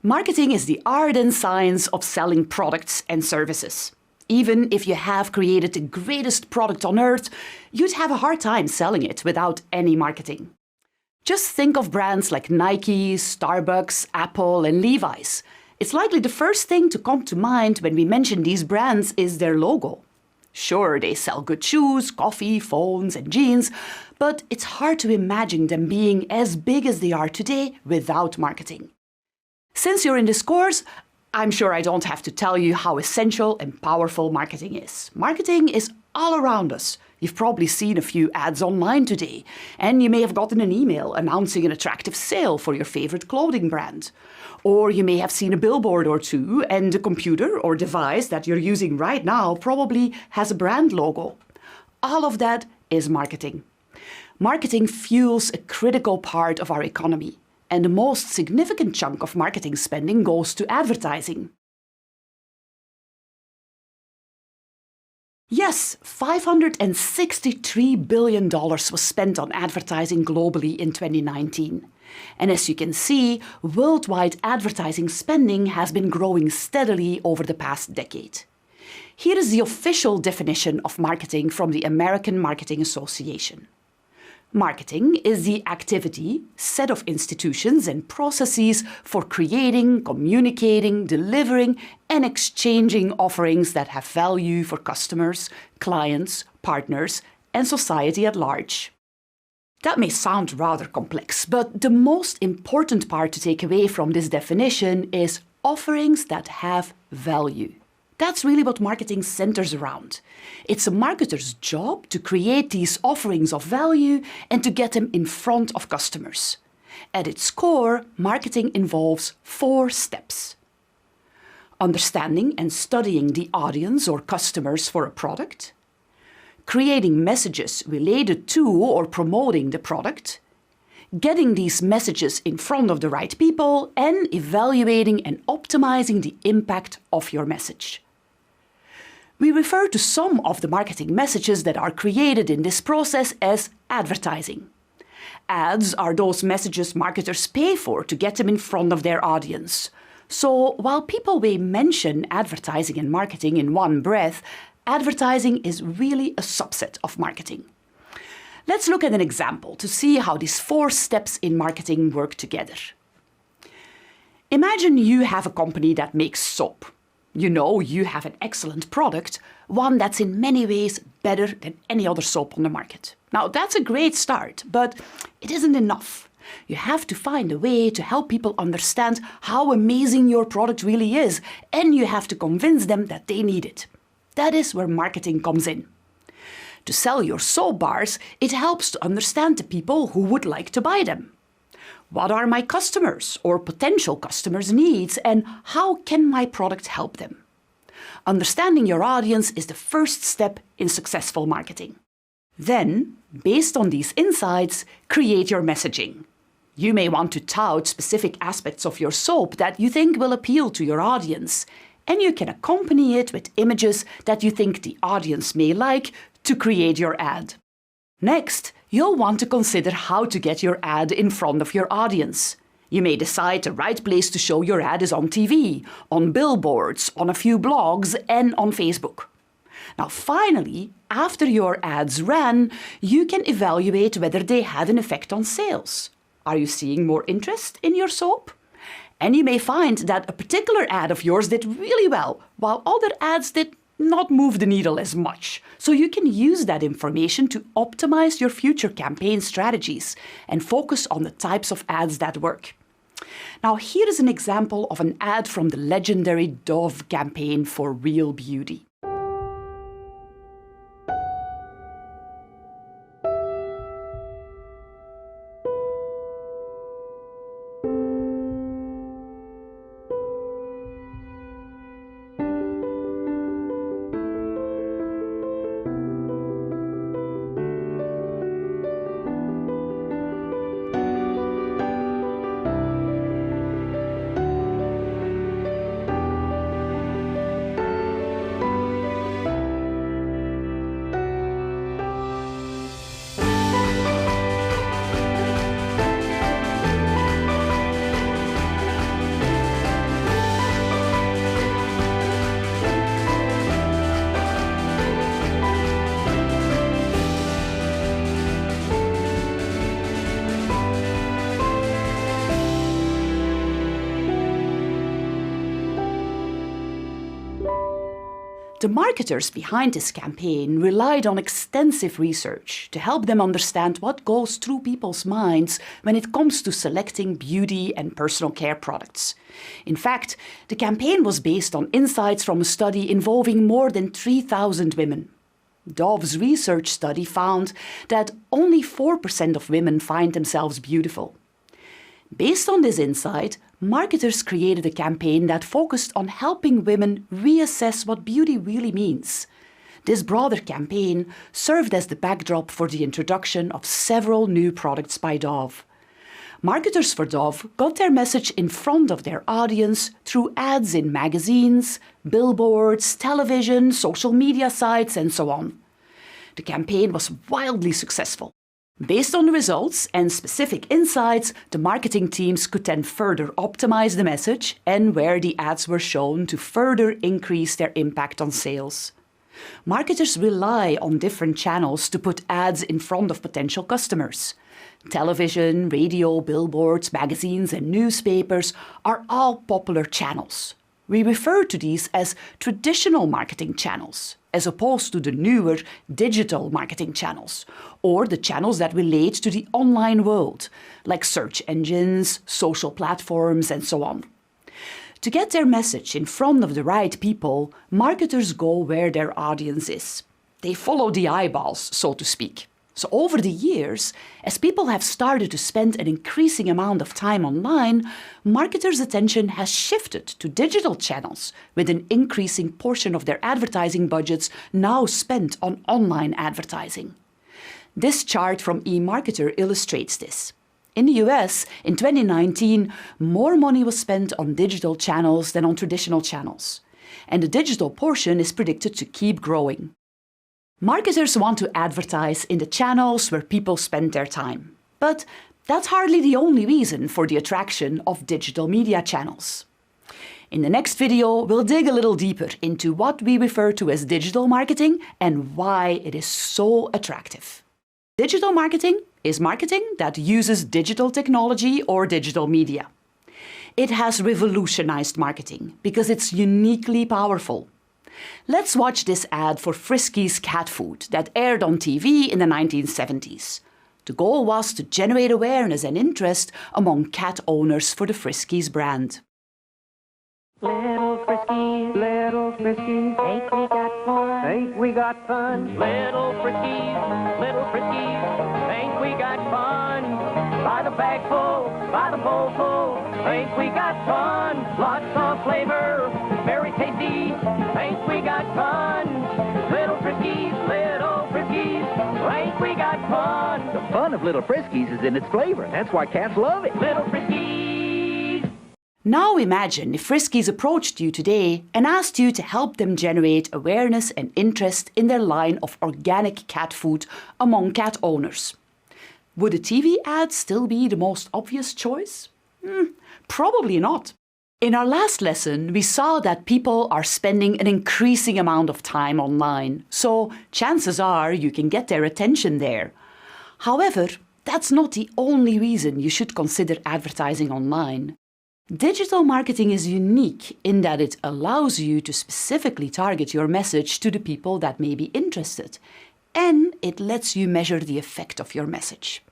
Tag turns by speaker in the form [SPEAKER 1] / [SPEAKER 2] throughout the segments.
[SPEAKER 1] Marketing is the art and science of selling products and services. Even if you have created the greatest product on earth, you'd have a hard time selling it without any marketing. Just think of brands like Nike, Starbucks, Apple, and Levi's. It's likely the first thing to come to mind when we mention these brands is their logo. Sure, they sell good shoes, coffee, phones, and jeans, but it's hard to imagine them being as big as they are today without marketing. Since you're in this course, I'm sure I don't have to tell you how essential and powerful marketing is. Marketing is all around us. You've probably seen a few ads online today, and you may have gotten an email announcing an attractive sale for your favorite clothing brand. Or you may have seen a billboard or two, and the computer or device that you're using right now probably has a brand logo. All of that is marketing. Marketing fuels a critical part of our economy, and the most significant chunk of marketing spending goes to advertising. Yes, $563 billion was spent on advertising globally in 2019. And as you can see, worldwide advertising spending has been growing steadily over the past decade. Here is the official definition of marketing from the American Marketing Association. Marketing is the activity, set of institutions and processes for creating, communicating, delivering, and exchanging offerings that have value for customers, clients, partners, and society at large. That may sound rather complex, but the most important part to take away from this definition is offerings that have value. That's really what marketing centers around. It's a marketer's job to create these offerings of value and to get them in front of customers. At its core, marketing involves 4 steps. Understanding and studying the audience or customers for a product. Creating messages related to or promoting the product. Getting these messages in front of the right people, and evaluating and optimizing the impact of your message. We refer to some of the marketing messages that are created in this process as advertising. Ads are those messages marketers pay for to get them in front of their audience. So while people may mention advertising and marketing in one breath, advertising is really a subset of marketing. Let's look at an example to see how these 4 steps in marketing work together. Imagine you have a company that makes soap. You know you have an excellent product, one that's in many ways better than any other soap on the market. Now, that's a great start, but it isn't enough. You have to find a way to help people understand how amazing your product really is, and you have to convince them that they need it. That is where marketing comes in. To sell your soap bars, it helps to understand the people who would like to buy them. What are my customers or potential customers' needs, and how can my product help them? Understanding your audience is the first step in successful marketing. Then, based on these insights, create your messaging. You may want to tout specific aspects of your soap that you think will appeal to your audience, and you can accompany it with images that you think the audience may like to create your ad. Next, you'll want to consider how to get your ad in front of your audience. You may decide the right place to show your ad is on TV, on billboards, on a few blogs, and on Facebook. Now finally, after your ads ran, you can evaluate whether they had an effect on sales. Are you seeing more interest in your soap? And you may find that a particular ad of yours did really well, while other ads did not move the needle as much. So you can use that information to optimize your future campaign strategies and focus on the types of ads that work. Now here is an example of an ad from the legendary Dove campaign for real beauty. The marketers behind this campaign relied on extensive research to help them understand what goes through people's minds when it comes to selecting beauty and personal care products. In fact, the campaign was based on insights from a study involving more than 3,000 women. Dove's research study found that only 4% of women find themselves beautiful. Based on this insight, marketers created a campaign that focused on helping women reassess what beauty really means. This broader campaign served as the backdrop for the introduction of several new products by Dove. Marketers for Dove got their message in front of their audience through ads in magazines, billboards, television, social media sites, and so on. The campaign was wildly successful. Based on the results and specific insights, the marketing teams could then further optimize the message and where the ads were shown to further increase their impact on sales. Marketers rely on different channels to put ads in front of potential customers. Television, radio, billboards, magazines, and newspapers are all popular channels. We refer to these as traditional marketing channels, as opposed to the newer digital marketing channels, or the channels that relate to the online world, like search engines, social platforms, and so on. To get their message in front of the right people, marketers go where their audience is. They follow the eyeballs, so to speak. So over the years, as people have started to spend an increasing amount of time online, marketers' attention has shifted to digital channels, with an increasing portion of their advertising budgets now spent on online advertising. This chart from eMarketer illustrates this. In the US, in 2019, more money was spent on digital channels than on traditional channels, and the digital portion is predicted to keep growing. Marketers want to advertise in the channels where people spend their time. But that's hardly the only reason for the attraction of digital media channels. In the next video, we'll dig a little deeper into what we refer to as digital marketing and why it is so attractive. Digital marketing is marketing that uses digital technology or digital media. It has revolutionized marketing because it's uniquely powerful. Let's watch this ad for Friskies cat food that aired on TV in the 1970s. The goal was to generate awareness and interest among cat owners for the Friskies brand.
[SPEAKER 2] Little Friskies, ain't we got fun? Ain't we got fun? Little Friskies, ain't we got fun? By the bag full, by the bowl full, ain't we got fun? Lots of flavor, very tasty, ain't we got fun? Little Friskies, ain't we got fun?
[SPEAKER 3] The fun of Little Friskies is in its flavor. That's why cats love it.
[SPEAKER 2] Little Friskies.
[SPEAKER 1] Now imagine if Friskies approached you today and asked you to help them generate awareness and interest in their line of organic cat food among cat owners. Would a TV ad still be the most obvious choice? Probably not. In our last lesson, we saw that people are spending an increasing amount of time online, so chances are you can get their attention there. However, that's not the only reason you should consider advertising online. Digital marketing is unique in that it allows you to specifically target your message to the people that may be interested, and it lets you measure the effect of your message.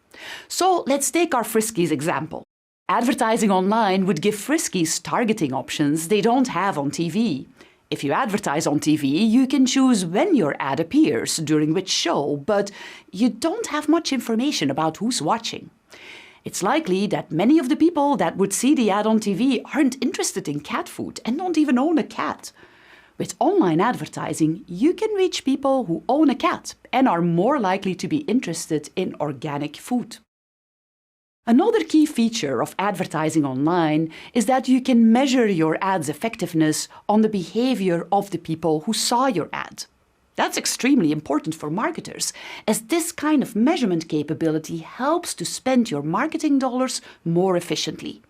[SPEAKER 1] So let's take our Friskies example. Advertising online would give Friskies targeting options they don't have on TV. If you advertise on TV, you can choose when your ad appears, during which show, but you don't have much information about who's watching. It's likely that many of the people that would see the ad on TV aren't interested in cat food and don't even own a cat. With online advertising, you can reach people who own a cat and are more likely to be interested in organic food. Another key feature of advertising online is that you can measure your ad's effectiveness on the behavior of the people who saw your ad. That's extremely important for marketers, as this kind of measurement capability helps to spend your marketing dollars more efficiently.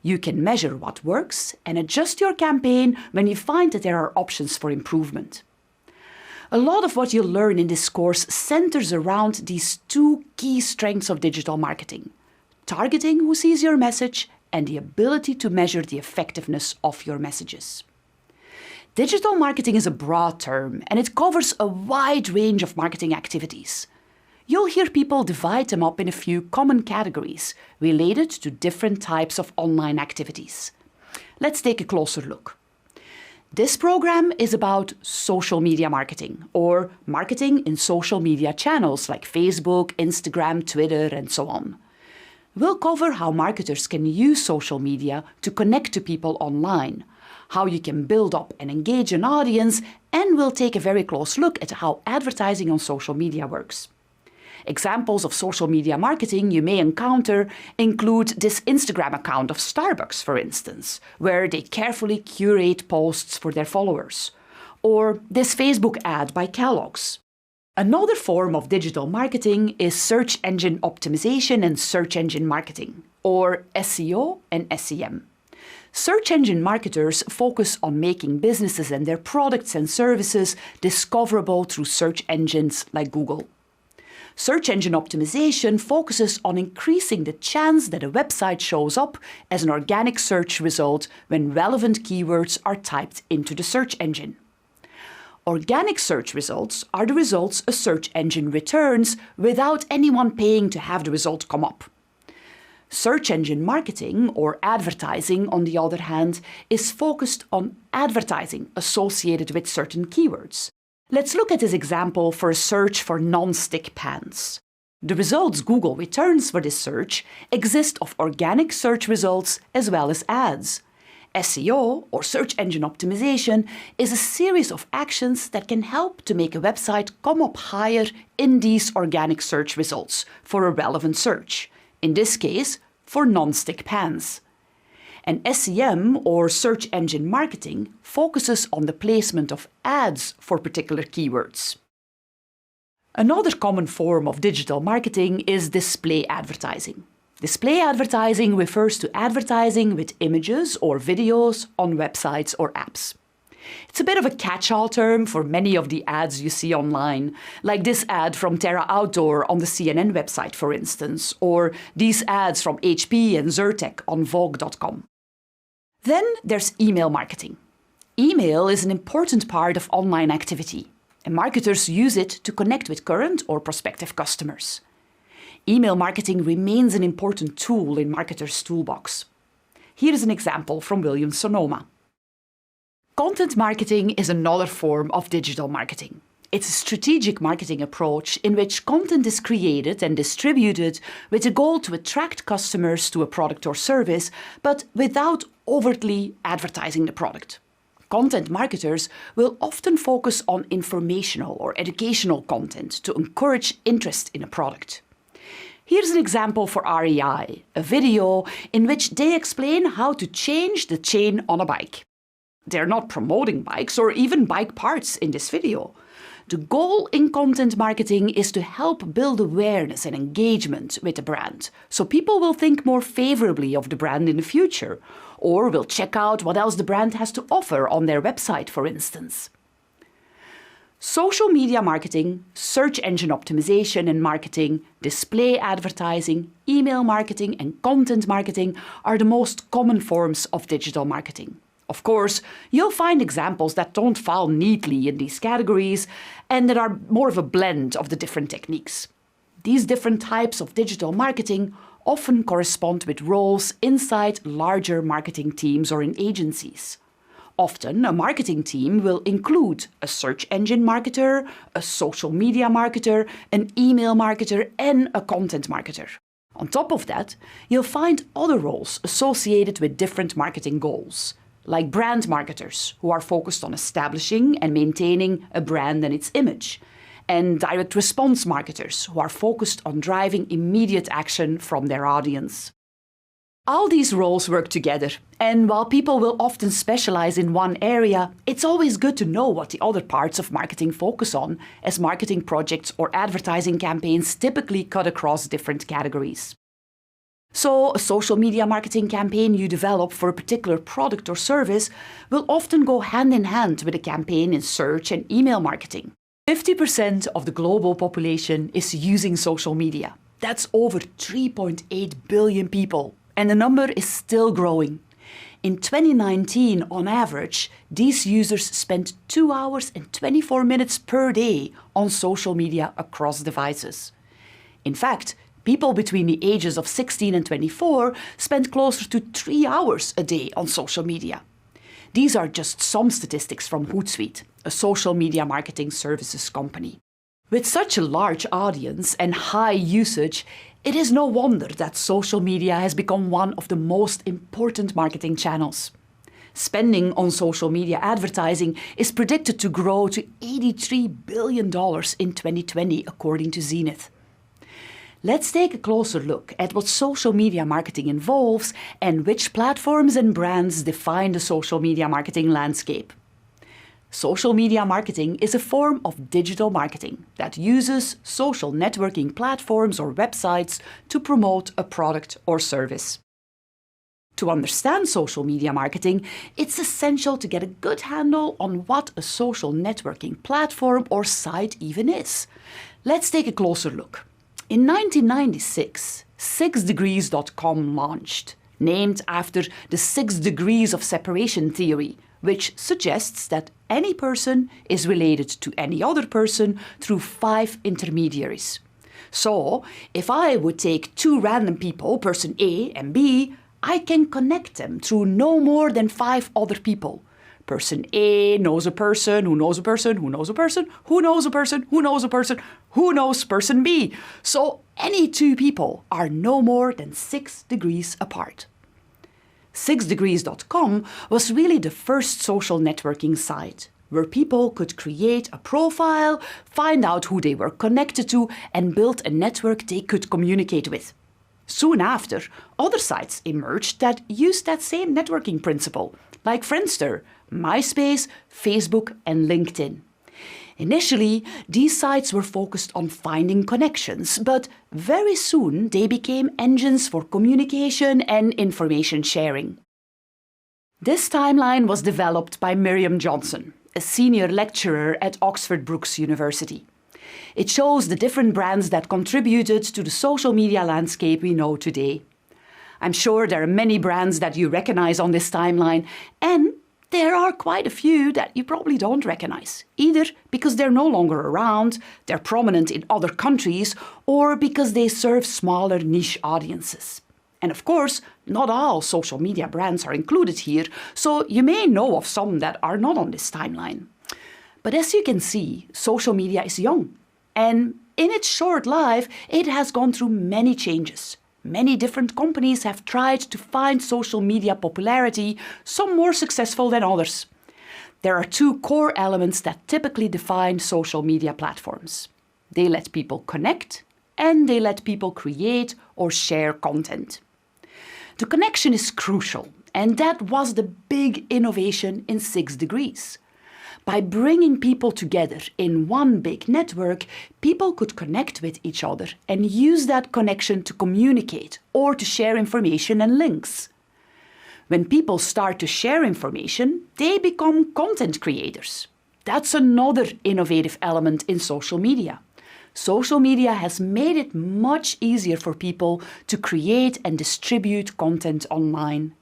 [SPEAKER 1] You can measure what works and adjust your campaign when you find that there are options for improvement. A lot of what you'll learn in this course centers around these two key strengths of digital marketing: targeting who sees your message and the ability to measure the effectiveness of your messages. Digital marketing is a broad term and it covers a wide range of marketing activities. You'll hear people divide them up in a few common categories related to different types of online activities. Let's take a closer look. This program is about social media marketing, or marketing in social media channels like Facebook, Instagram, Twitter, and so on. We'll cover how marketers can use social media to connect to people online, how you can build up and engage an audience, and we'll take a very close look at how advertising on social media works. Examples of social media marketing you may encounter include this Instagram account of Starbucks, for instance, where they carefully curate posts for their followers, or this Facebook ad by Kellogg's. Another form of digital marketing is search engine optimization and search engine marketing, or SEO and SEM. Search engine marketers focus on making businesses and their products and services discoverable through search engines like Google. Search engine optimization focuses on increasing the chance that a website shows up as an organic search result when relevant keywords are typed into the search engine. Organic search results are the results a search engine returns without anyone paying to have the result come up. Search engine marketing, or advertising, on the other hand, is focused on advertising associated with certain keywords. Let's look at this example for a search for non-stick pans. The results Google returns for this search exist of organic search results as well as ads. SEO, or search engine optimization, is a series of actions that can help to make a website come up higher in these organic search results for a relevant search, in this case, for non-stick pans. And SEM, or search engine marketing, focuses on the placement of ads for particular keywords. Another common form of digital marketing is display advertising. Display advertising refers to advertising with images or videos on websites or apps. It's a bit of a catch-all term for many of the ads you see online, like this ad from Terra Outdoor on the CNN website, for instance, or these ads from HP and Zyrtec on Vogue.com. Then there's email marketing. Email is an important part of online activity, and marketers use it to connect with current or prospective customers. Email marketing remains an important tool in marketers' toolbox. Here is an example from Williams-Sonoma. Content marketing is another form of digital marketing. It's a strategic marketing approach in which content is created and distributed with a goal to attract customers to a product or service, but without overtly advertising the product. Content marketers will often focus on informational or educational content to encourage interest in a product. Here's an example for REI, a video in which they explain how to change the chain on a bike. They're not promoting bikes or even bike parts in this video. The goal in content marketing is to help build awareness and engagement with the brand, so people will think more favorably of the brand in the future, or will check out what else the brand has to offer on their website, for instance. Social media marketing, search engine optimization and marketing, display advertising, email marketing, and content marketing are the most common forms of digital marketing. Of course, you'll find examples that don't fall neatly in these categories and that are more of a blend of the different techniques. These different types of digital marketing often correspond with roles inside larger marketing teams or in agencies. Often, a marketing team will include a search engine marketer, a social media marketer, an email marketer, and a content marketer. On top of that, you'll find other roles associated with different marketing goals, like brand marketers, who are focused on establishing and maintaining a brand and its image, and direct response marketers, who are focused on driving immediate action from their audience. All these roles work together, and while people will often specialize in one area, it's always good to know what the other parts of marketing focus on, as marketing projects or advertising campaigns typically cut across different categories. So, a social media marketing campaign you develop for a particular product or service will often go hand in hand with a campaign in search and email marketing. 50% of the global population is using social media. That's over 3.8 billion people, and the number is still growing. In 2019, on average, these users spent 2 hours and 24 minutes per day on social media across devices. In fact, people between the ages of 16 and 24 spend closer to 3 hours a day on social media. These are just some statistics from Hootsuite, a social media marketing services company. With such a large audience and high usage, it is no wonder that social media has become one of the most important marketing channels. Spending on social media advertising is predicted to grow to $83 billion in 2020, according to Zenith. Let's take a closer look at what social media marketing involves and which platforms and brands define the social media marketing landscape. Social media marketing is a form of digital marketing that uses social networking platforms or websites to promote a product or service. To understand social media marketing, it's essential to get a good handle on what a social networking platform or site even is. Let's take a closer look. In 1996, 6degrees.com launched, named after the 6 degrees of separation theory, which suggests that any person is related to any other person through 5 intermediaries. So, if I would take 2 random people, person A and B, I can connect them through no more than 5 other people. Person A knows a person who knows a person who knows a person who knows a person who knows a person who knows person B. So any 2 people are no more than 6 degrees apart. 6degrees.com was really the first social networking site where people could create a profile, find out who they were connected to, and build a network they could communicate with. Soon after, other sites emerged that used that same networking principle, like Friendster, MySpace, Facebook, and LinkedIn. Initially, these sites were focused on finding connections, but very soon they became engines for communication and information sharing. This timeline was developed by Miriam Johnson, a senior lecturer at Oxford Brookes University. It shows the different brands that contributed to the social media landscape we know today. I'm sure there are many brands that you recognize on this timeline, and there are quite a few that you probably don't recognize, either because they're no longer around, they're prominent in other countries, or because they serve smaller niche audiences. And of course, not all social media brands are included here, so you may know of some that are not on this timeline. But as you can see, social media is young, and in its short life, it has gone through many changes. Many different companies have tried to find social media popularity, some more successful than others. There are 2 core elements that typically define social media platforms. They let people connect, and they let people create or share content. The connection is crucial, and that was the big innovation in 6 degrees. By bringing people together in one big network, people could connect with each other and use that connection to communicate or to share information and links. When people start to share information, they become content creators. That's another innovative element in social media. Social media has made it much easier for people to create and distribute content online.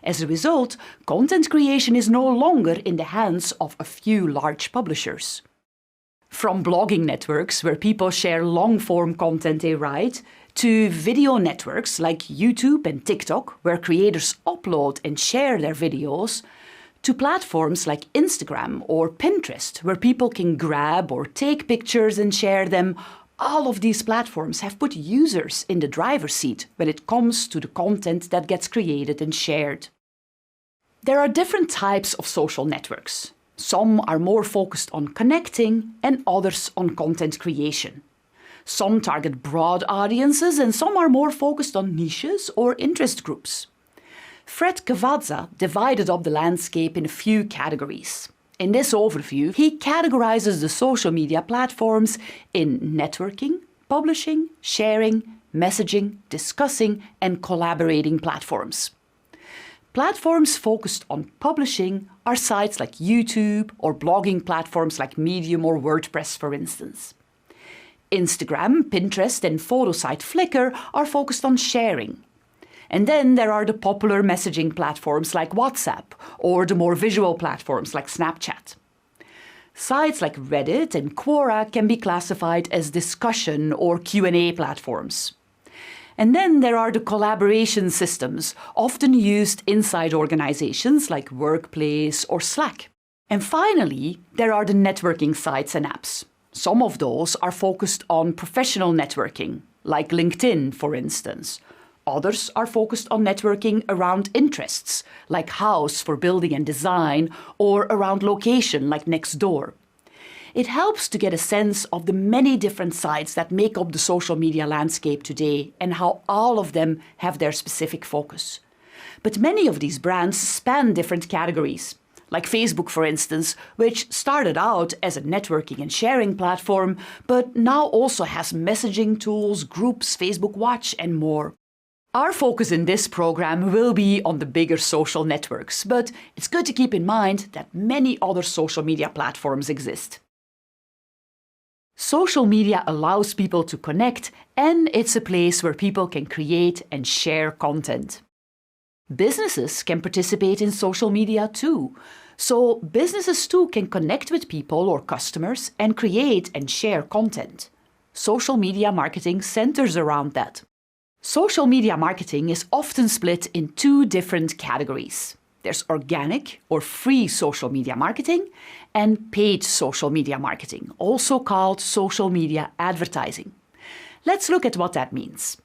[SPEAKER 1] As a result, content creation is no longer in the hands of a few large publishers. From blogging networks where people share long-form content they write, to video networks like YouTube and TikTok where creators upload and share their videos, to platforms like Instagram or Pinterest where people can grab or take pictures and share them, all of these platforms have put users in the driver's seat when it comes to the content that gets created and shared. There are different types of social networks. Some are more focused on connecting and others on content creation. Some target broad audiences and some are more focused on niches or interest groups. Fred Cavazza divided up the landscape in a few categories. In this overview, he categorizes the social media platforms in networking, publishing, sharing, messaging, discussing, and collaborating platforms. Platforms focused on publishing are sites like YouTube or blogging platforms like Medium or WordPress, for instance. Instagram, Pinterest, and photo site Flickr are focused on sharing. And then there are the popular messaging platforms like WhatsApp or the more visual platforms like Snapchat. Sites like Reddit and Quora can be classified as discussion or Q&A platforms. And then there are the collaboration systems, often used inside organizations like Workplace or Slack. And finally, there are the networking sites and apps. Some of those are focused on professional networking, like LinkedIn, for instance. Others are focused on networking around interests, like House for building and design, or around location, like Nextdoor. It helps to get a sense of the many different sites that make up the social media landscape today and how all of them have their specific focus. But many of these brands span different categories, like Facebook, for instance, which started out as a networking and sharing platform, but now also has messaging tools, groups, Facebook Watch, and more. Our focus in this program will be on the bigger social networks, but it's good to keep in mind that many other social media platforms exist. Social media allows people to connect, and it's a place where people can create and share content. Businesses can participate in social media too. So businesses too can connect with people or customers and create and share content. Social media marketing centers around that. Social media marketing is often split in two different categories. There's organic or free social media marketing and paid social media marketing, also called social media advertising. Let's look at what that means.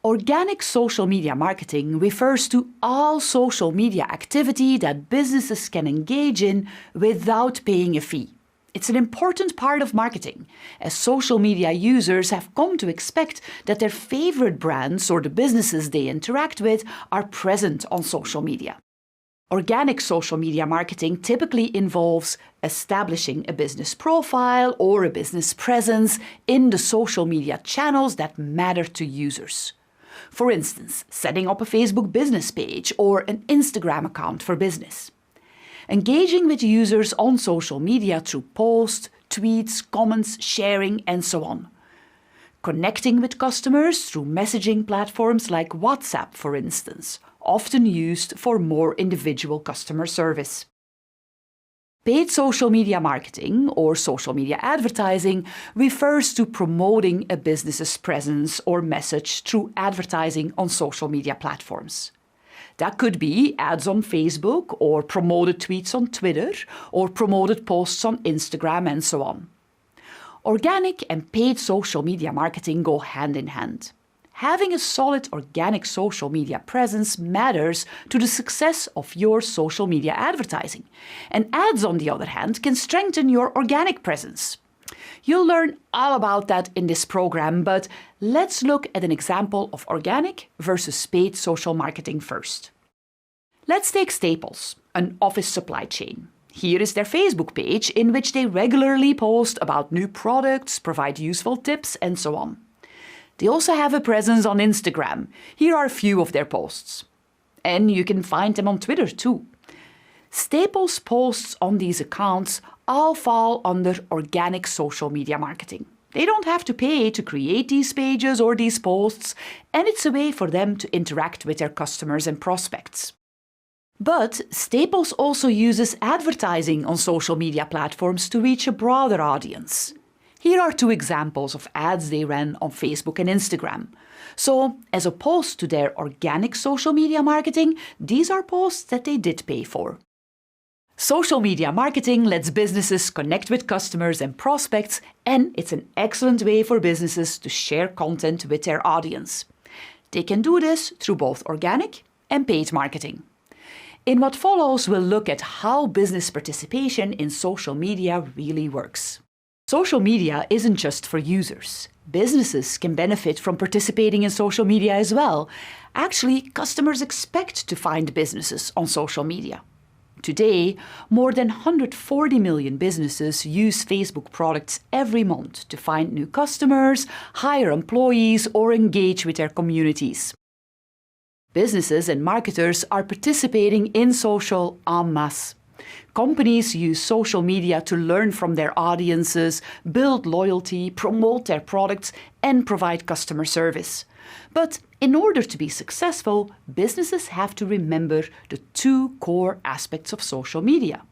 [SPEAKER 1] Organic social media marketing refers to all social media activity that businesses can engage in without paying a fee. It's an important part of marketing, as social media users have come to expect that their favorite brands or the businesses they interact with are present on social media. Organic social media marketing typically involves establishing a business profile or a business presence in the social media channels that matter to users. For instance, setting up a Facebook business page or an Instagram account for business. Engaging with users on social media through posts, tweets, comments, sharing, and so on. Connecting with customers through messaging platforms like WhatsApp, for instance, often used for more individual customer service. Paid social media marketing or social media advertising refers to promoting a business's presence or message through advertising on social media platforms. That could be ads on Facebook or promoted tweets on Twitter or promoted posts on Instagram and so on. Organic and paid social media marketing go hand in hand. Having a solid organic social media presence matters to the success of your social media advertising. And ads, on the other hand, can strengthen your organic presence. You'll learn all about that in this program, but let's look at an example of organic versus paid social marketing first. Let's take Staples, an office supply chain. Here is their Facebook page in which they regularly post about new products, provide useful tips, and so on. They also have a presence on Instagram. Here are a few of their posts. And you can find them on Twitter too. Staples posts on these accounts all fall under organic social media marketing. They don't have to pay to create these pages or these posts, and it's a way for them to interact with their customers and prospects. But Staples also uses advertising on social media platforms to reach a broader audience. Here are two examples of ads they ran on Facebook and Instagram. So, as opposed to their organic social media marketing, these are posts that they did pay for. Social media marketing lets businesses connect with customers and prospects, and it's an excellent way for businesses to share content with their audience. They can do this through both organic and paid marketing. In what follows, we'll look at how business participation in social media really works. Social media isn't just for users. Businesses can benefit from participating in social media as well. Actually, customers expect to find businesses on social media. Today, more than 140 million businesses use Facebook products every month to find new customers, hire employees, or engage with their communities. Businesses and marketers are participating in social en masse. Companies use social media to learn from their audiences, build loyalty, promote their products, and provide customer service. But in order to be successful, businesses have to remember the two core aspects of social media.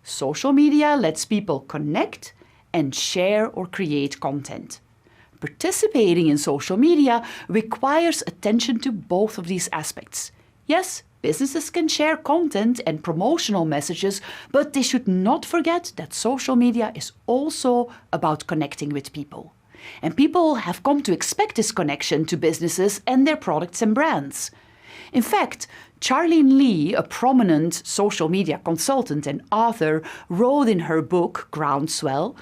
[SPEAKER 1] Social media lets people connect and share or create content. Participating in social media requires attention to both of these aspects. Yes, businesses can share content and promotional messages, but they should not forget that social media is also about connecting with people. And people have come to expect this connection to businesses and their products and brands. In fact, Charlene Lee, a prominent social media consultant and author, wrote in her book Groundswell,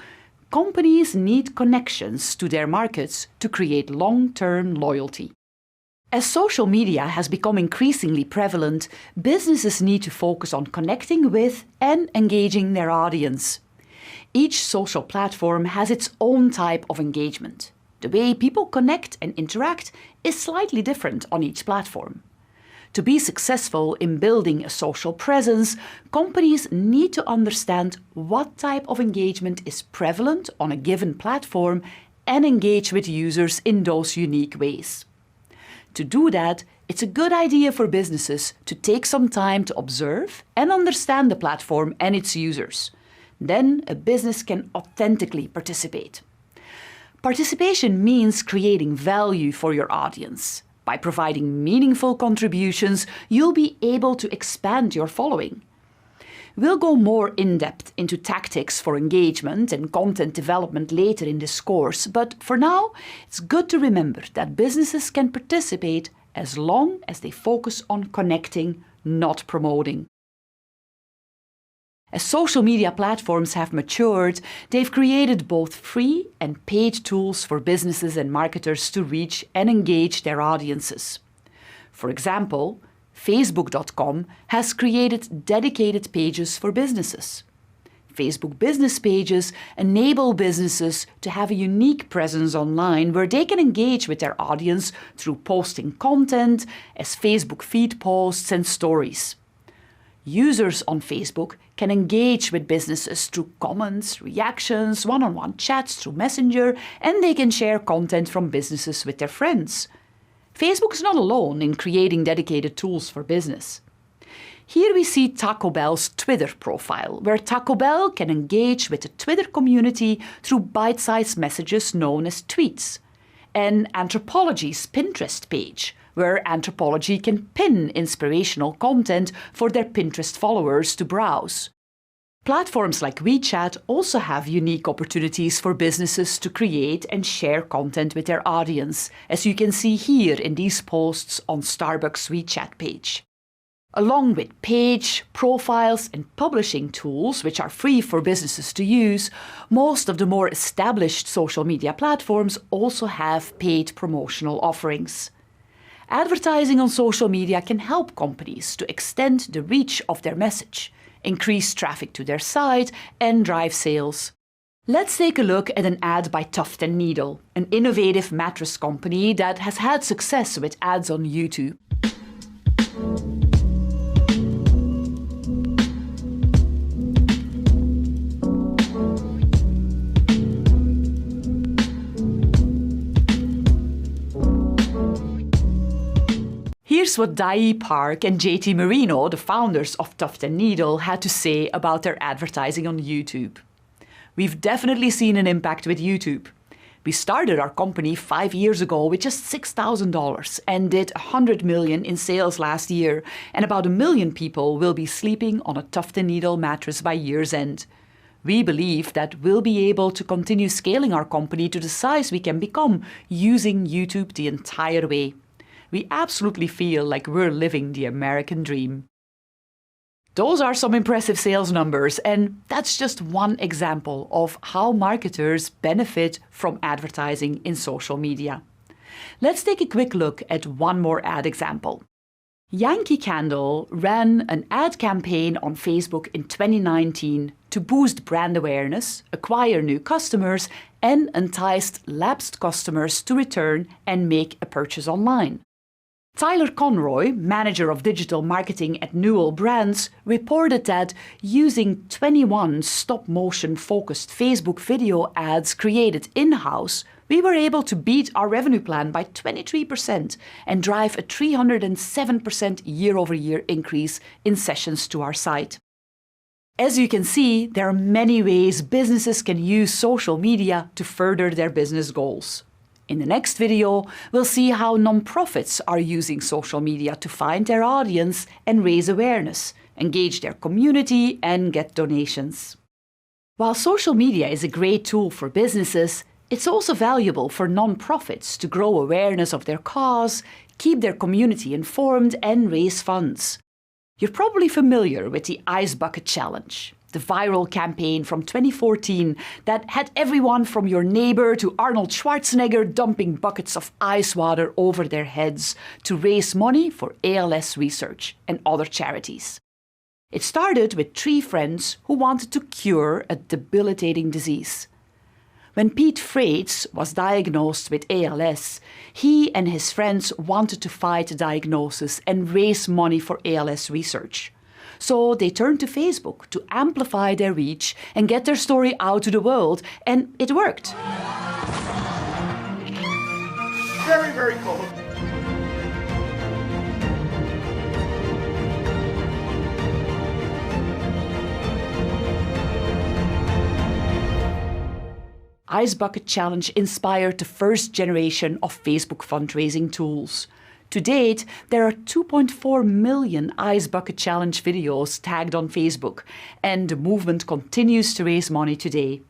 [SPEAKER 1] companies need connections to their markets to create long-term loyalty. As social media has become increasingly prevalent, businesses need to focus on connecting with and engaging their audience. Each social platform has its own type of engagement. The way people connect and interact is slightly different on each platform. To be successful in building a social presence, companies need to understand what type of engagement is prevalent on a given platform and engage with users in those unique ways. To do that, it's a good idea for businesses to take some time to observe and understand the platform and its users. Then a business can authentically participate. Participation means creating value for your audience. By providing meaningful contributions, you'll be able to expand your following. We'll go more in-depth into tactics for engagement and content development later in this course, but for now, it's good to remember that businesses can participate as long as they focus on connecting, not promoting. As social media platforms have matured, they've created both free and paid tools for businesses and marketers to reach and engage their audiences. For example, Facebook.com has created dedicated pages for businesses. Facebook business pages enable businesses to have a unique presence online where they can engage with their audience through posting content as Facebook feed posts and stories. Users on Facebook can engage with businesses through comments, reactions, one-on-one chats through Messenger, and they can share content from businesses with their friends. Facebook is not alone in creating dedicated tools for business. Here we see Taco Bell's Twitter profile, where Taco Bell can engage with the Twitter community through bite-sized messages known as tweets, and Anthropologie's Pinterest page, where Anthropologie can pin inspirational content for their Pinterest followers to browse. Platforms like WeChat also have unique opportunities for businesses to create and share content with their audience, as you can see here in these posts on Starbucks' WeChat page. Along with page, profiles, and publishing tools, which are free for businesses to use, most of the more established social media platforms also have paid promotional offerings. Advertising on social media can help companies to extend the reach of their message, increase traffic to their site, and drive sales. Let's take a look at an ad by Tuft & Needle, an innovative mattress company that has had success with ads on YouTube. Here's what Dai Park and JT Marino, the founders of Tuft & Needle, had to say about their advertising on YouTube. We've definitely seen an impact with YouTube. We started our company 5 years ago with just $6,000 and did $100 million in sales last year, and about 1 million people will be sleeping on a Tuft & Needle mattress by year's end. We believe that we'll be able to continue scaling our company to the size we can become using YouTube the entire way. We absolutely feel like we're living the American dream. Those are some impressive sales numbers, and that's just one example of how marketers benefit from advertising in social media. Let's take a quick look at one more ad example. Yankee Candle ran an ad campaign on Facebook in 2019 to boost brand awareness, acquire new customers, and enticed lapsed customers to return and make a purchase online. Tyler Conroy, manager of digital marketing at Newell Brands, reported that using 21 stop-motion focused Facebook video ads created in-house, we were able to beat our revenue plan by 23% and drive a 307% year-over-year increase in sessions to our site. As you can see, there are many ways businesses can use social media to further their business goals. In the next video, we'll see how nonprofits are using social media to find their audience and raise awareness, engage their community, and get donations. While social media is a great tool for businesses, it's also valuable for nonprofits to grow awareness of their cause, keep their community informed, and raise funds. You're probably familiar with the Ice Bucket Challenge, the viral campaign from 2014 that had everyone from your neighbor to Arnold Schwarzenegger dumping buckets of ice water over their heads to raise money for ALS research and other charities. It started with 3 friends who wanted to cure a debilitating disease. When Pete Frates was diagnosed with ALS, he and his friends wanted to fight the diagnosis and raise money for ALS research. So they turned to Facebook to amplify their reach and get their story out to the world, and it worked.
[SPEAKER 4] Very, very cold.
[SPEAKER 1] Ice Bucket Challenge inspired the first generation of Facebook fundraising tools. To date, there are 2.4 million Ice Bucket Challenge videos tagged on Facebook, and the movement continues to raise money today.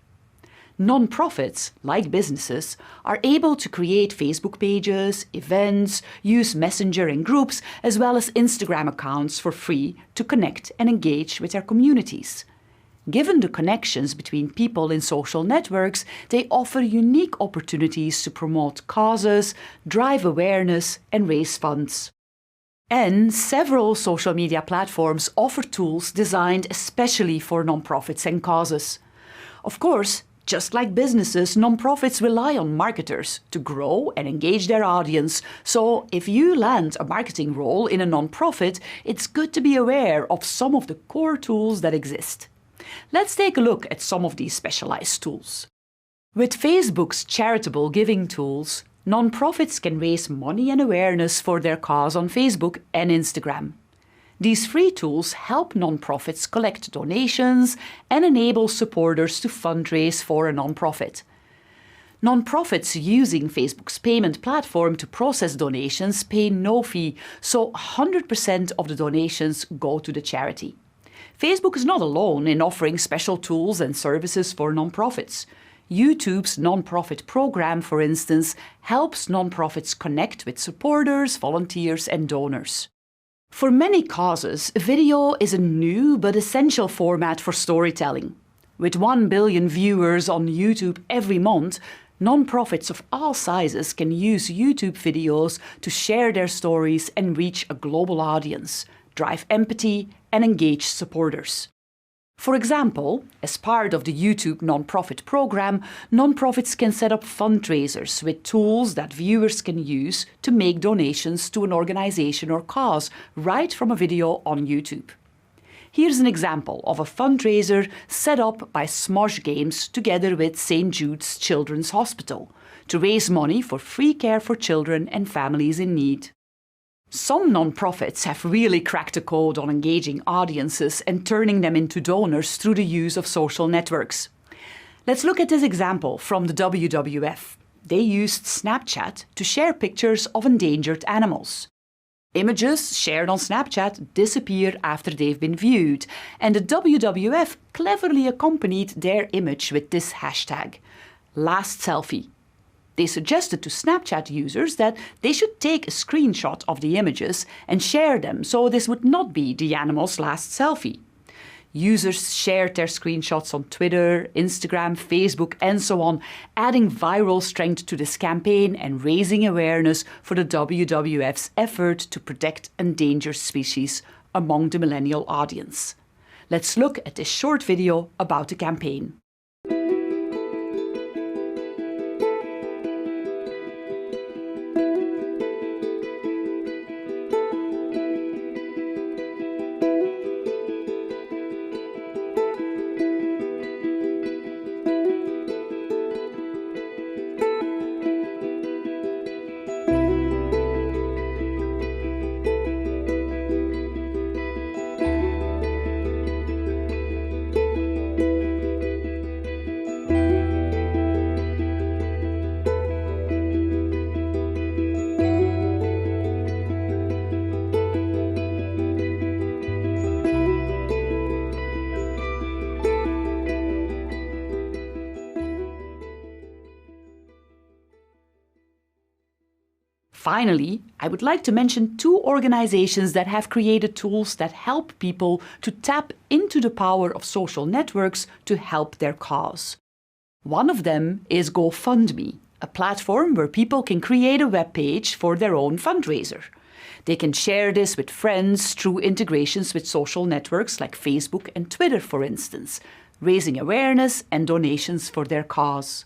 [SPEAKER 1] Non-profits, like businesses, are able to create Facebook pages, events, use Messenger and groups, as well as Instagram accounts for free to connect and engage with their communities. Given the connections between people in social networks, they offer unique opportunities to promote causes, drive awareness, and raise funds. And several social media platforms offer tools designed especially for nonprofits and causes. Of course, just like businesses, nonprofits rely on marketers to grow and engage their audience. So if you land a marketing role in a nonprofit, it's good to be aware of some of the core tools that exist. Let's take a look at some of these specialized tools. With Facebook's charitable giving tools, nonprofits can raise money and awareness for their cause on Facebook and Instagram. These free tools help nonprofits collect donations and enable supporters to fundraise for a nonprofit. Nonprofits using Facebook's payment platform to process donations pay no fee, so 100% of the donations go to the charity. Facebook is not alone in offering special tools and services for nonprofits. YouTube's nonprofit program, for instance, helps nonprofits connect with supporters, volunteers, and donors. For many causes, video is a new but essential format for storytelling. With 1 billion viewers on YouTube every month, nonprofits of all sizes can use YouTube videos to share their stories and reach a global audience, drive empathy, and engage supporters. For example, as part of the YouTube nonprofit program, nonprofits can set up fundraisers with tools that viewers can use to make donations to an organization or cause right from a video on YouTube. Here's an example of a fundraiser set up by Smosh Games together with St. Jude's Children's Hospital to raise money for free care for children and families in need. Some nonprofits have really cracked the code on engaging audiences and turning them into donors through the use of social networks. Let's look at this example from the WWF. They used Snapchat to share pictures of endangered animals. Images shared on Snapchat disappear after they've been viewed, and the WWF cleverly accompanied their image with this hashtag, #LastSelfie. They suggested to Snapchat users that they should take a screenshot of the images and share them, so this would not be the animal's last selfie. Users shared their screenshots on Twitter, Instagram, Facebook, and so on, adding viral strength to this campaign and raising awareness for the WWF's effort to protect endangered species among the millennial audience. Let's look at this short video about the campaign. Finally, I would like to mention two organizations that have created tools that help people to tap into the power of social networks to help their cause. One of them is GoFundMe, a platform where people can create a web page for their own fundraiser. They can share this with friends through integrations with social networks like Facebook and Twitter, for instance, raising awareness and donations for their cause.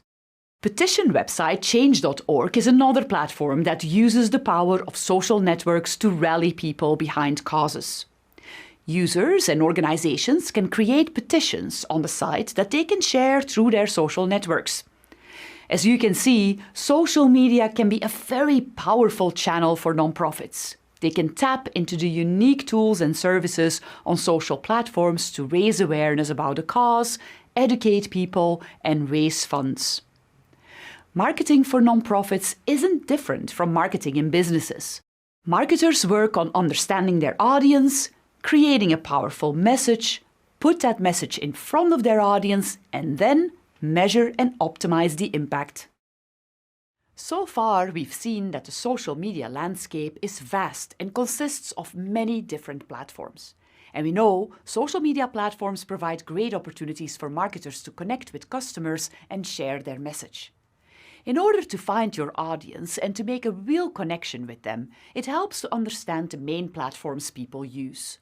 [SPEAKER 1] Petition website change.org is another platform that uses the power of social networks to rally people behind causes. Users and organizations can create petitions on the site that they can share through their social networks. As you can see, social media can be a very powerful channel for nonprofits. They can tap into the unique tools and services on social platforms to raise awareness about a cause, educate people, and raise funds. Marketing for nonprofits isn't different from marketing in businesses. Marketers work on understanding their audience, creating a powerful message, put that message in front of their audience, and then measure and optimize the impact. So far, we've seen that the social media landscape is vast and consists of many different platforms. And we know social media platforms provide great opportunities for marketers to connect with customers and share their message. In order to find your audience and to make a real connection with them, it helps to understand the main platforms people use.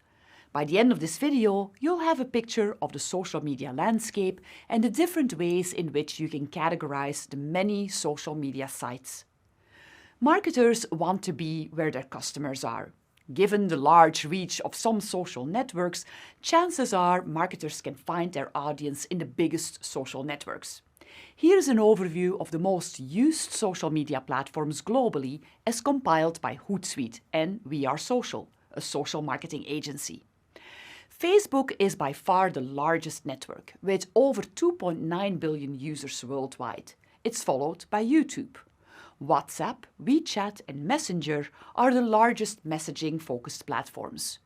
[SPEAKER 1] By the end of this video, you'll have a picture of the social media landscape and the different ways in which you can categorize the many social media sites. Marketers want to be where their customers are. Given the large reach of some social networks, chances are marketers can find their audience in the biggest social networks. Here's an overview of the most used social media platforms globally as compiled by Hootsuite and We Are Social, a social marketing agency. Facebook is by far the largest network, with over 2.9 billion users worldwide. It's followed by YouTube. WhatsApp, WeChat, and Messenger are the largest messaging-focused platforms.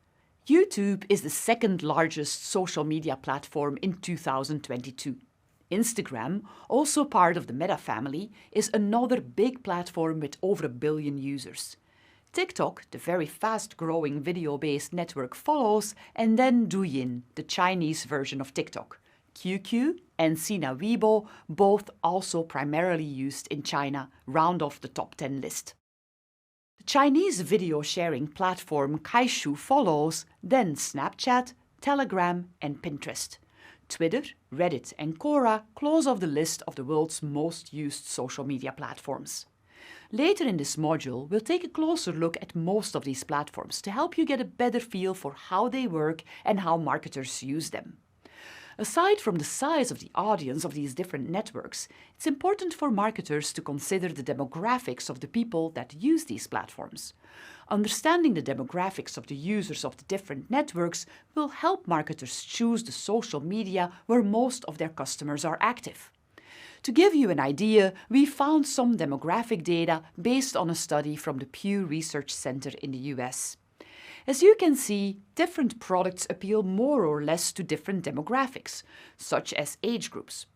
[SPEAKER 1] YouTube is the second largest social media platform in 2022. Instagram, also part of the Meta family, is another big platform with over 1 billion users. TikTok, the very fast-growing video-based network, follows, and then Douyin, the Chinese version of TikTok. QQ and Sina Weibo, both also primarily used in China, round off the top 10 list. The Chinese video-sharing platform Kaishu follows, then Snapchat, Telegram, and Pinterest. Twitter, Reddit, and Quora close off the list of the world's most used social media platforms. Later in this module, we'll take a closer look at most of these platforms to help you get a better feel for how they work and how marketers use them. Aside from the size of the audience of these different networks, it's important for marketers to consider the demographics of the people that use these platforms. Understanding the demographics of the users of the different networks will help marketers choose the social media where most of their customers are active. To give you an idea, we found some demographic data based on a study from the Pew Research Center in the US. As you can see, different products appeal more or less to different demographics, such as age groups.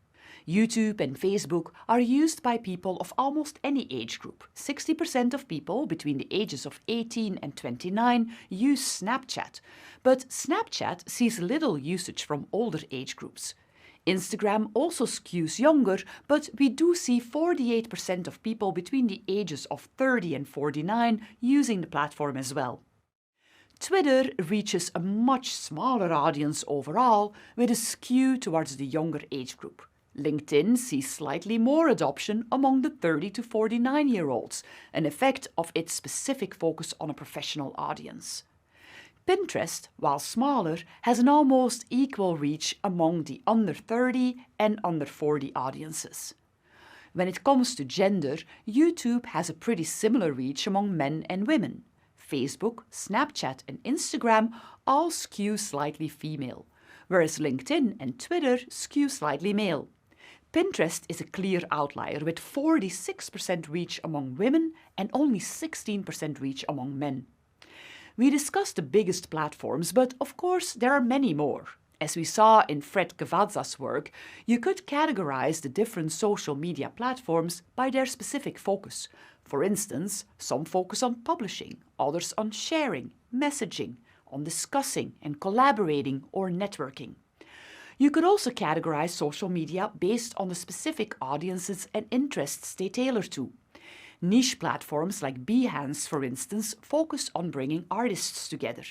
[SPEAKER 1] YouTube and Facebook are used by people of almost any age group. 60% of people between the ages of 18 and 29 use Snapchat, but Snapchat sees little usage from older age groups. Instagram also skews younger, but we do see 48% of people between the ages of 30 and 49 using the platform as well. Twitter reaches a much smaller audience overall, with a skew towards the younger age group. LinkedIn sees slightly more adoption among the 30 to 49-year-olds, an effect of its specific focus on a professional audience. Pinterest, while smaller, has an almost equal reach among the under 30 and under 40 audiences. When it comes to gender, YouTube has a pretty similar reach among men and women. Facebook, Snapchat, and Instagram all skew slightly female, whereas LinkedIn and Twitter skew slightly male. Pinterest is a clear outlier with 46% reach among women and only 16% reach among men. We discussed the biggest platforms, but of course there are many more. As we saw in Fred Cavazza's work, you could categorize the different social media platforms by their specific focus. For instance, some focus on publishing, others on sharing, messaging, on discussing and collaborating or networking. You could also categorize social media based on the specific audiences and interests they tailor to. Niche platforms like Behance, for instance, focus on bringing artists together.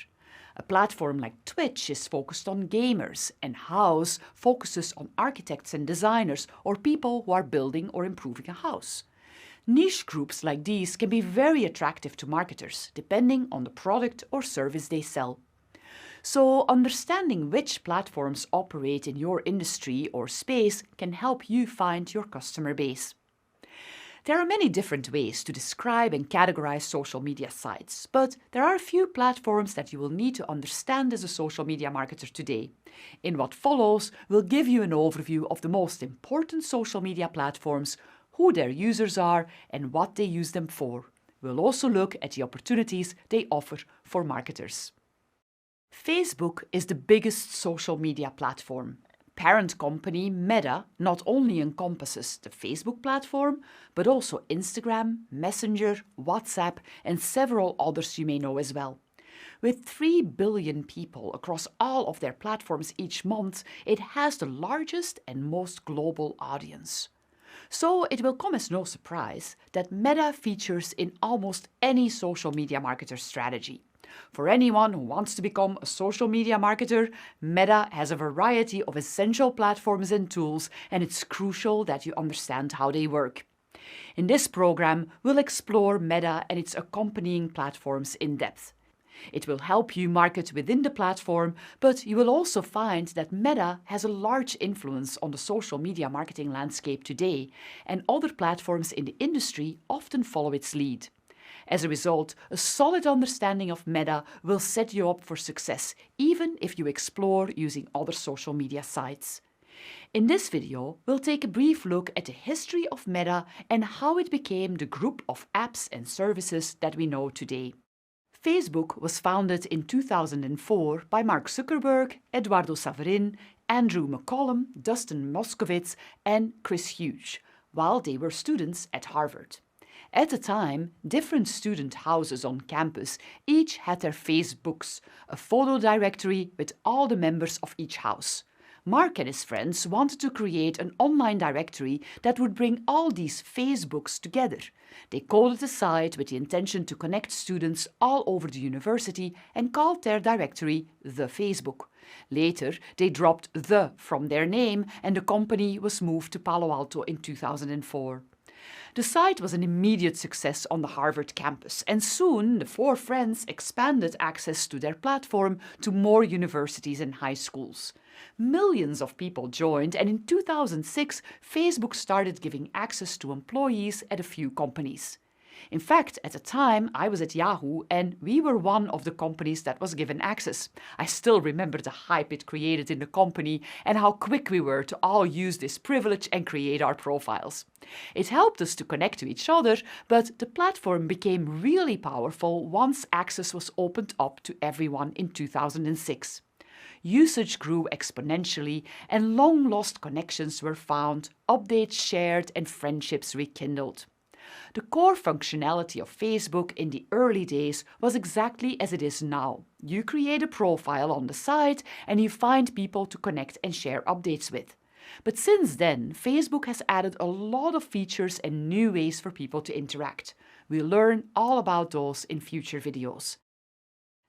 [SPEAKER 1] A platform like Twitch is focused on gamers, and House focuses on architects and designers or people who are building or improving a house. Niche groups like these can be very attractive to marketers, depending on the product or service they sell. So, understanding which platforms operate in your industry or space can help you find your customer base. There are many different ways to describe and categorize social media sites, but there are a few platforms that you will need to understand as a social media marketer today. In what follows, we'll give you an overview of the most important social media platforms, who their users are, and what they use them for. We'll also look at the opportunities they offer for marketers. Facebook is the biggest social media platform. Parent company Meta not only encompasses the Facebook platform, but also Instagram, Messenger, WhatsApp, and several others you may know as well. With 3 billion people across all of their platforms each month, it has the largest and most global audience. So it will come as no surprise that Meta features in almost any social media marketer strategy. For anyone who wants to become a social media marketer, Meta has a variety of essential platforms and tools, and it's crucial that you understand how they work. In this program, we'll explore Meta and its accompanying platforms in depth. It will help you market within the platform, but you will also find that Meta has a large influence on the social media marketing landscape today, and other platforms in the industry often follow its lead. As a result, a solid understanding of Meta will set you up for success, even if you explore using other social media sites. In this video, we'll take a brief look at the history of Meta and how it became the group of apps and services that we know today. Facebook was founded in 2004 by Mark Zuckerberg, Eduardo Saverin, Andrew McCollum, Dustin Moskovitz, and Chris Hughes, while they were students at Harvard. At the time, different student houses on campus each had their Facebooks, a photo directory with all the members of each house. Mark and his friends wanted to create an online directory that would bring all these Facebooks together. They coded the site with the intention to connect students all over the university and called their directory The Facebook. Later, they dropped "the" from their name and the company was moved to Palo Alto in 2004. The site was an immediate success on the Harvard campus, and soon the four friends expanded access to their platform to more universities and high schools. Millions of people joined, and in 2006, Facebook started giving access to employees at a few companies. In fact, at the time, I was at Yahoo, and we were one of the companies that was given access. I still remember the hype it created in the company and how quick we were to all use this privilege and create our profiles. It helped us to connect to each other, but the platform became really powerful once access was opened up to everyone in 2006. Usage grew exponentially, and long-lost connections were found, updates shared, and friendships rekindled. The core functionality of Facebook in the early days was exactly as it is now. You create a profile on the site and you find people to connect and share updates with. But since then, Facebook has added a lot of features and new ways for people to interact. We'll learn all about those in future videos.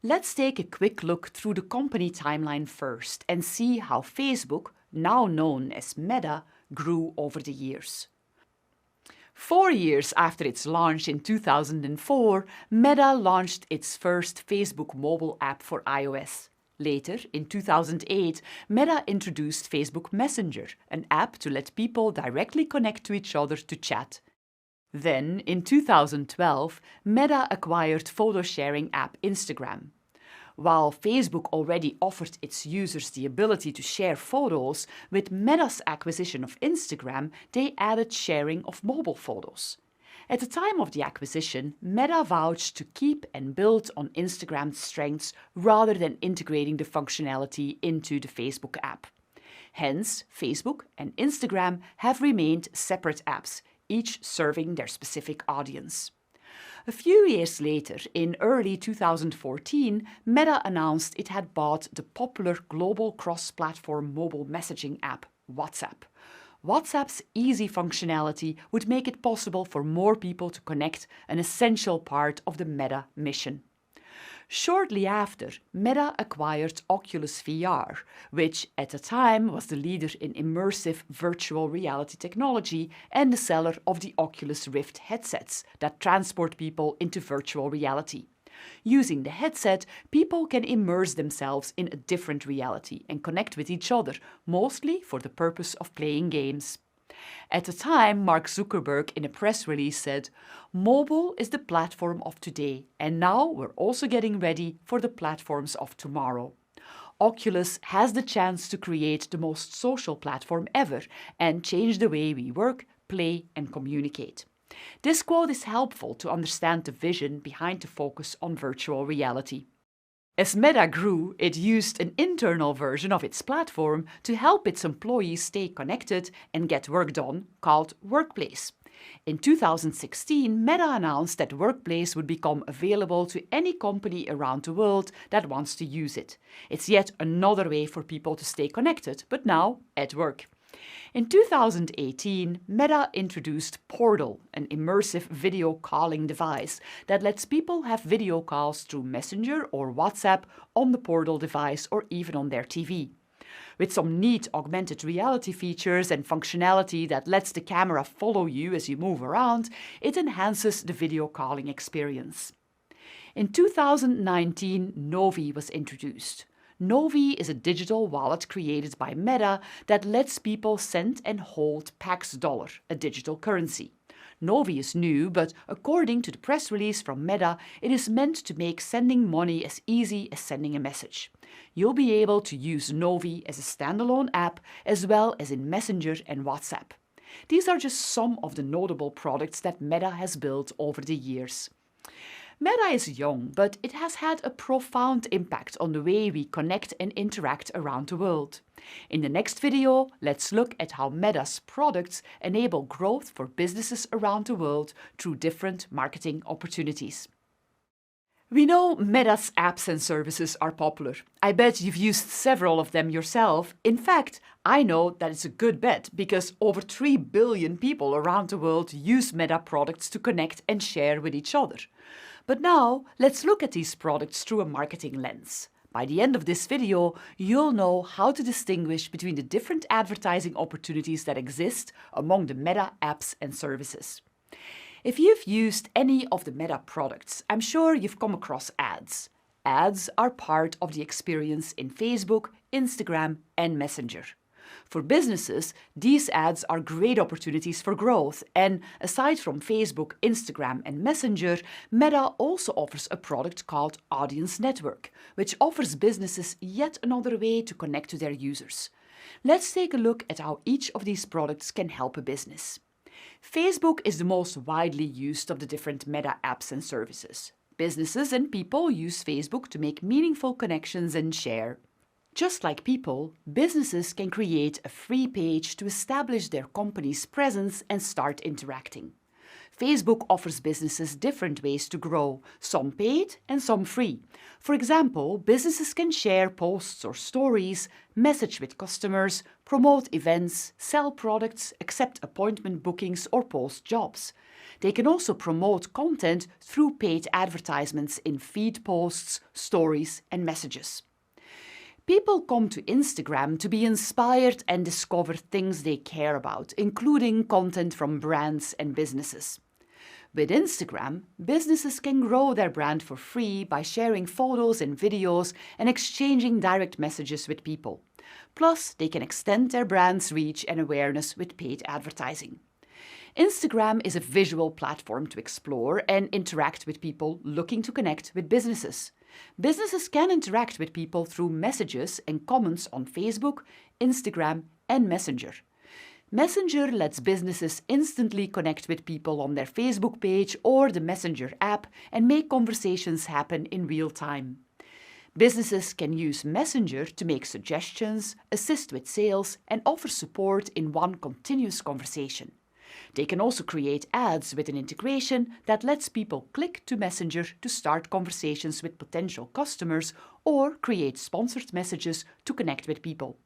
[SPEAKER 1] Let's take a quick look through the company timeline first and see how Facebook, now known as Meta, grew over the years. 4 years after its launch in 2004, Meta launched its first Facebook mobile app for iOS. Later, in 2008, Meta introduced Facebook Messenger, an app to let people directly connect to each other to chat. Then, in 2012, Meta acquired photo-sharing app Instagram. While Facebook already offered its users the ability to share photos, with Meta's acquisition of Instagram, they added sharing of mobile photos. At the time of the acquisition, Meta vowed to keep and build on Instagram's strengths rather than integrating the functionality into the Facebook app. Hence, Facebook and Instagram have remained separate apps, each serving their specific audience. A few years later, in early 2014, Meta announced it had bought the popular global cross-platform mobile messaging app WhatsApp. WhatsApp's easy functionality would make it possible for more people to connect, an essential part of the Meta mission. Shortly after, Meta acquired Oculus VR, which at the time was the leader in immersive virtual reality technology and the seller of the Oculus Rift headsets that transport people into virtual reality. Using the headset, people can immerse themselves in a different reality and connect with each other, mostly for the purpose of playing games. At the time, Mark Zuckerberg in a press release said, "Mobile is the platform of today, and now we're also getting ready for the platforms of tomorrow." Oculus has the chance to create the most social platform ever and change the way we work, play, and communicate. This quote is helpful to understand the vision behind the focus on virtual reality. As Meta grew, it used an internal version of its platform to help its employees stay connected and get work done, called Workplace. In 2016, Meta announced that Workplace would become available to any company around the world that wants to use it. It's yet another way for people to stay connected, but now at work. In 2018, Meta introduced Portal, an immersive video calling device that lets people have video calls through Messenger or WhatsApp on the Portal device or even on their TV. With some neat augmented reality features and functionality that lets the camera follow you as you move around, it enhances the video calling experience. In 2019, Novi was introduced. Novi is a digital wallet created by Meta that lets people send and hold Pax Dollar, a digital currency. Novi is new, but according to the press release from Meta, it is meant to make sending money as easy as sending a message. You'll be able to use Novi as a standalone app as well as in Messenger and WhatsApp. These are just some of the notable products that Meta has built over the years. Meta is young, but it has had a profound impact on the way we connect and interact around the world. In the next video, let's look at how Meta's products enable growth for businesses around the world through different marketing opportunities. We know Meta's apps and services are popular. I bet you've used several of them yourself. In fact, I know that it's a good bet because over 3 billion people around the world use Meta products to connect and share with each other. But now, let's look at these products through a marketing lens. By the end of this video, you'll know how to distinguish between the different advertising opportunities that exist among the Meta apps and services. If you've used any of the Meta products, I'm sure you've come across ads. Ads are part of the experience in Facebook, Instagram, and Messenger. For businesses, these ads are great opportunities for growth, and aside from Facebook, Instagram, and Messenger, Meta also offers a product called Audience Network, which offers businesses yet another way to connect to their users. Let's take a look at how each of these products can help a business. Facebook is the most widely used of the different Meta apps and services. Businesses and people use Facebook to make meaningful connections and share. Just like people, businesses can create a free page to establish their company's presence and start interacting. Facebook offers businesses different ways to grow, some paid and some free. For example, businesses can share posts or stories, message with customers, promote events, sell products, accept appointment bookings, or post jobs. They can also promote content through paid advertisements in feed posts, stories, and messages. People come to Instagram to be inspired and discover things they care about, including content from brands and businesses. With Instagram, businesses can grow their brand for free by sharing photos and videos and exchanging direct messages with people. Plus, they can extend their brand's reach and awareness with paid advertising. Instagram is a visual platform to explore and interact with people looking to connect with businesses. Businesses can interact with people through messages and comments on Facebook, Instagram, and Messenger. Messenger lets businesses instantly connect with people on their Facebook page or the Messenger app and make conversations happen in real time. Businesses can use Messenger to make suggestions, assist with sales, and offer support in one continuous conversation. They can also create ads with an integration that lets people click to Messenger to start conversations with potential customers or create sponsored messages to connect with people.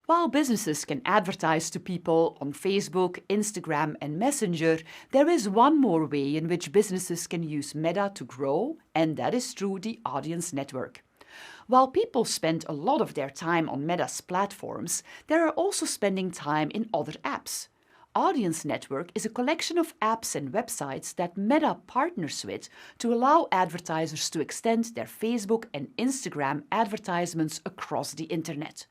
[SPEAKER 1] While businesses can advertise to people on Facebook, Instagram, and Messenger, there is one more way in which businesses can use Meta to grow, and that is through the audience network. While people spend a lot of their time on Meta's platforms, they are also spending time in other apps. Audience Network is a collection of apps and websites that Meta partners with to allow advertisers to extend their Facebook and Instagram advertisements across the internet.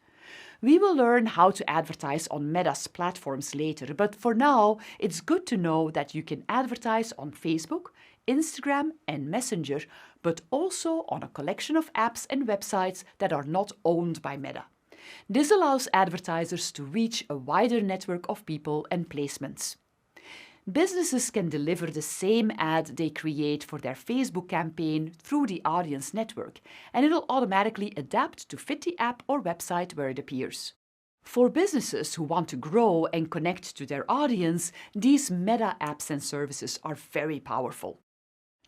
[SPEAKER 1] We will learn how to advertise on Meta's platforms later, but for now, it's good to know that you can advertise on Facebook, Instagram, and Messenger, but also on a collection of apps and websites that are not owned by Meta. This allows advertisers to reach a wider network of people and placements. Businesses can deliver the same ad they create for their Facebook campaign through the audience network, and it'll automatically adapt to fit the app or website where it appears. For businesses who want to grow and connect to their audience, these Meta apps and services are very powerful.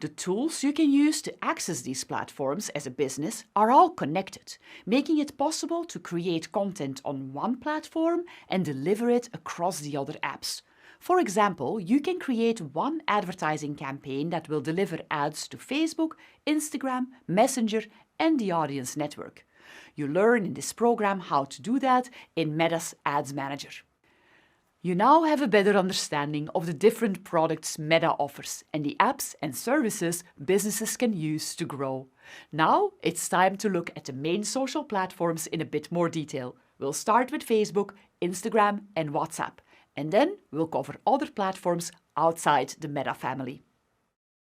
[SPEAKER 1] The tools you can use to access these platforms as a business are all connected, making it possible to create content on one platform and deliver it across the other apps. For example, you can create one advertising campaign that will deliver ads to Facebook, Instagram, Messenger, and the Audience Network. You learn in this program how to do that in Meta's Ads Manager. You now have a better understanding of the different products Meta offers and the apps and services businesses can use to grow. Now it's time to look at the main social platforms in a bit more detail. We'll start with Facebook, Instagram, and WhatsApp. And then we'll cover other platforms outside the Meta family.